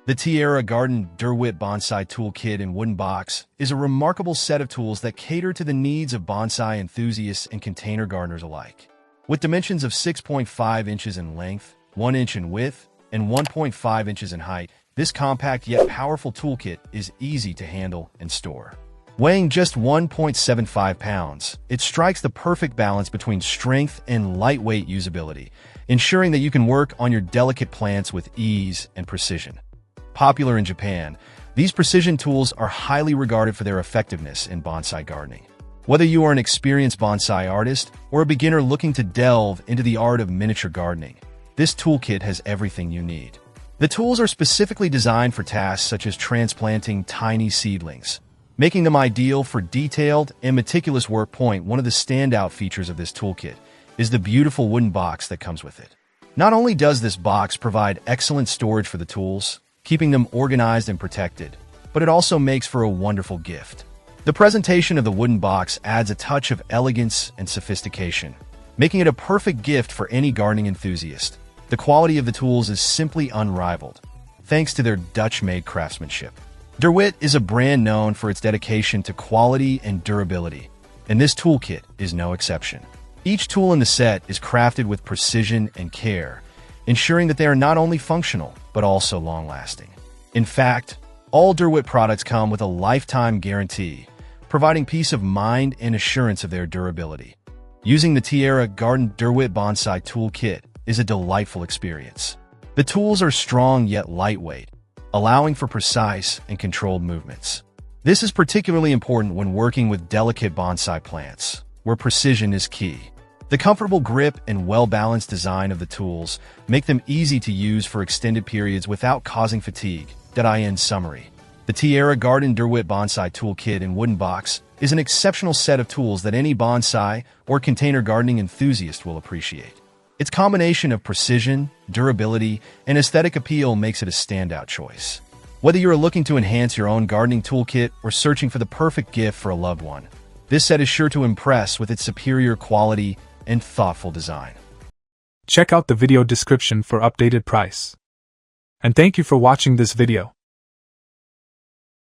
The Tierra Dewit Bonsai Toolkit in wooden box is a remarkable set of tools that cater to the needs of bonsai enthusiasts and container gardeners alike. With dimensions of 6.5 inches in length, 1 inch in width, and 1.5 inches in height, this compact yet powerful toolkit is easy to handle and store. Weighing just 1.75 pounds, it strikes the perfect balance between strength and lightweight usability, ensuring that you can work on your delicate plants with ease and precision. Popular in Japan, these precision tools are highly regarded for their effectiveness in bonsai gardening. Whether you are an experienced bonsai artist or a beginner looking to delve into the art of miniature gardening, this toolkit has everything you need. The tools are specifically designed for tasks such as transplanting tiny seedlings, making them ideal for detailed and meticulous work. One of the standout features of this toolkit is the beautiful wooden box that comes with it. Not only does this box provide excellent storage for the tools, keeping them organized and protected, but it also makes for a wonderful gift. The presentation of the wooden box adds a touch of elegance and sophistication, making it a perfect gift for any gardening enthusiast. The quality of the tools is simply unrivaled, thanks to their Dutch-made craftsmanship. Dewit is a brand known for its dedication to quality and durability, and this toolkit is no exception. Each tool in the set is crafted with precision and care, ensuring that they are not only functional, but also long-lasting. In fact, all Dewit products come with a lifetime guarantee, providing peace of mind and assurance of their durability. Using the Tierra Dewit Bonsai Toolkit is a delightful experience. The tools are strong yet lightweight, allowing for precise and controlled movements. This is particularly important when working with delicate bonsai plants, where precision is key. The comfortable grip and well-balanced design of the tools make them easy to use for extended periods without causing fatigue. In summary, the Tierra Dewit Bonsai Toolkit in wooden box is an exceptional set of tools that any bonsai or container gardening enthusiast will appreciate. Its combination of precision, durability, and aesthetic appeal makes it a standout choice. Whether you are looking to enhance your own gardening toolkit or searching for the perfect gift for a loved one, this set is sure to impress with its superior quality and thoughtful design. Check out the video description for updated price. And thank you for watching this video.